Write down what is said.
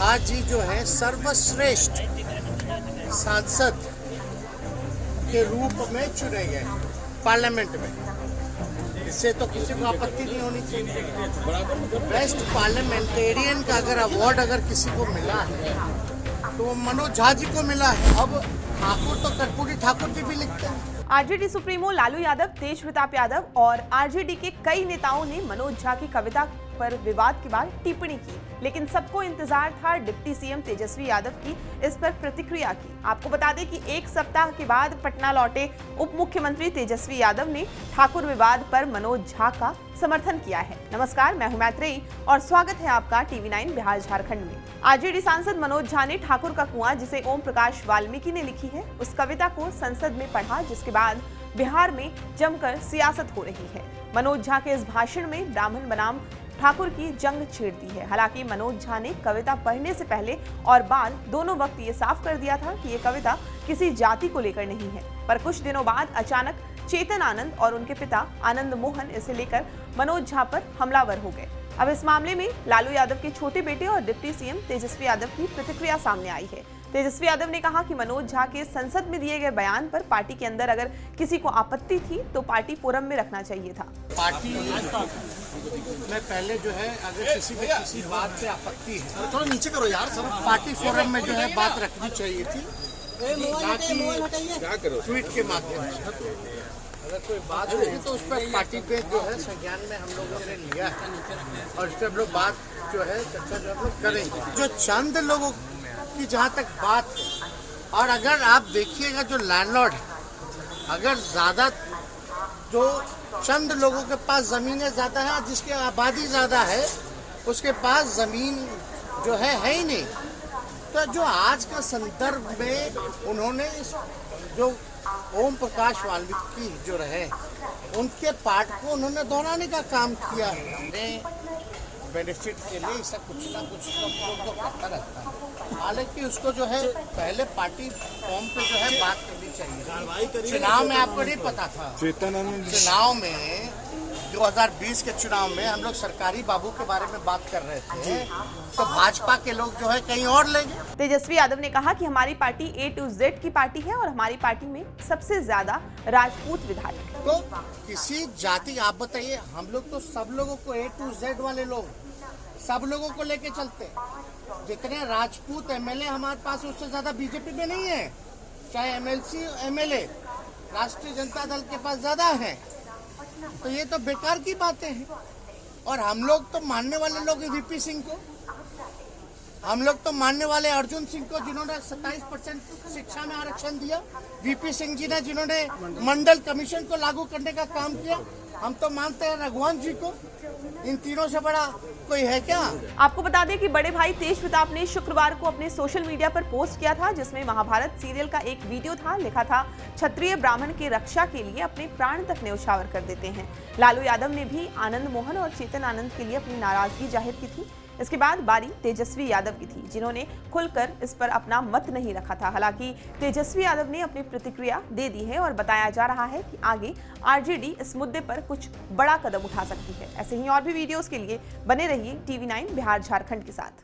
आज जी जो है सर्वश्रेष्ठ सांसद के रूप में चुने गए पार्लियामेंट में। इससे तो किसी को आपत्ति नहीं होनी चाहिए। बेस्ट पार्लियामेंटेरियन का अगर किसी को मिला है तो वो मनोज झा जी को मिला है। अब ठाकुर तो कर्पूरी ठाकुर जी भी लिखते हैं। आरजेडी सुप्रीमो लालू यादव, तेज प्रताप यादव और आरजेडी के कई नेताओं ने मनोज झा की कविता पर विवाद के बाद टिप्पणी की, लेकिन सबको इंतजार था डिप्टी सीएम तेजस्वी यादव की इस पर प्रतिक्रिया की। आपको बता दें कि एक सप्ताह के बाद पटना लौटे उप मुख्यमंत्री तेजस्वी यादव ने ठाकुर विवाद पर मनोज झा का समर्थन किया है। नमस्कार, मैं हूं मैत्रेयी और स्वागत है आपका TV9 बिहार झारखंड में। आरजेडी सांसद मनोज झा ने ठाकुर का कुआं, जिसे ओम प्रकाश वाल्मीकि ने लिखी है, उस कविता को संसद में पढ़ा, जिसके बाद बिहार में जमकर सियासत हो रही है। मनोज झा के इस भाषण में ब्राह्मण बनाम ठाकुर की जंग छेड़ दी है। हालांकि मनोज झा ने कविता पढ़ने से पहले और बाद दोनों वक्त ये साफ कर दिया था कि ये कविता किसी जाति को लेकर नहीं है। पर कुछ दिनों बाद अचानक चेतन आनंद और उनके पिता आनंद मोहन इसे लेकर मनोज झा पर हमलावर हो गए। अब इस मामले में लालू यादव के छोटे बेटे और डिप्टी सीएम तेजस्वी यादव की प्रतिक्रिया सामने आई है। तेजस्वी यादव ने कहा कि मनोज झा के संसद में दिए गए बयान पर पार्टी के अंदर अगर किसी को आपत्ति थी तो पार्टी फोरम में रखना चाहिए था। पार्टी में पहले जो है अगर किसी को किसी बात से आपत्ति है, थोड़ा नीचे करो यार सर, पार्टी फोरम में जो है बात रखनी चाहिए थी, क्या करो ट्वीट के माध्यम से। अगर कोई बात होगी तो उस पर पार्टी पे जो है संज्ञान में हम लोगों ने लिया है और इस पर हम लोग बात जो है चर्चा जो हम लोग करेंगे। जो चंद लोगों की जहाँ तक बात है, और अगर आप देखिएगा जो लैंडलॉर्ड है, अगर ज़्यादा जो चंद लोगों के पास ज़मीनें ज़्यादा है, जिसकी आबादी ज़्यादा है, उसके पास ज़मीन जो है ही नहीं। तो जो आज का संदर्भ में उन्होंने इस जो ओम प्रकाश वाल्मीकि जो रहे उनके पाठ को उन्होंने दोहराने का काम किया है। बेनिफिट के लिए इसका कुछ ना कुछ तो करता रहता है। हालांकि उसको जो है पहले पार्टी फॉर्म पे जो है बात करनी चाहिए। चुनाव में आपको नहीं पता था, चुनाव में 2020 के चुनाव में हम लोग सरकारी बाबू के बारे में बात कर रहे थे, तो भाजपा के लोग जो है कहीं और लेंगे। तेजस्वी यादव ने कहा कि हमारी पार्टी A to Z की पार्टी है और हमारी पार्टी में सबसे ज्यादा राजपूत विधायक है। तो किसी जाति, आप बताइए, हम लोग तो सब लोगों को A to Z वाले लोग सब लोगों को लेके चलते हैं। जितने राजपूत MLA हमारे पास, उससे ज्यादा बीजेपी में नहीं है। चाहे MLC MLA राष्ट्रीय जनता दल के पास ज्यादा है। तो ये तो बेकार की बातें हैं। और हम लोग तो मानने वाले लोग VP सिंह को, हम लोग तो मानने वाले अर्जुन सिंह को, जिन्होंने 27% शिक्षा में आरक्षण दिया, VP सिंह जी ने जिन्होंने मंडल कमीशन को लागू करने का काम किया। हम तो मानते हैं रघुवंश जी को। इन तीनों से बड़ा कोई है क्या? आपको बता दें कि बड़े भाई तेज प्रताप ने शुक्रवार को अपने सोशल मीडिया पर पोस्ट किया था, जिसमें महाभारत सीरियल का एक वीडियो था। लिखा था, क्षत्रिय ब्राह्मण की रक्षा के लिए अपने प्राण तक न्यौछावर कर देते हैं। लालू यादव ने भी आनंद मोहन और चेतन आनंद के लिए अपनी नाराजगी जाहिर की थी। इसके बाद बारी तेजस्वी यादव की थी, जिन्होंने खुलकर इस पर अपना मत नहीं रखा था। हालांकि तेजस्वी यादव ने अपनी प्रतिक्रिया दे दी है और बताया जा रहा है कि आगे आरजेडी इस मुद्दे पर कुछ बड़ा कदम उठा सकती है। ऐसे ही और भी वीडियोस के लिए बने रहिए TV9 बिहार झारखंड के साथ।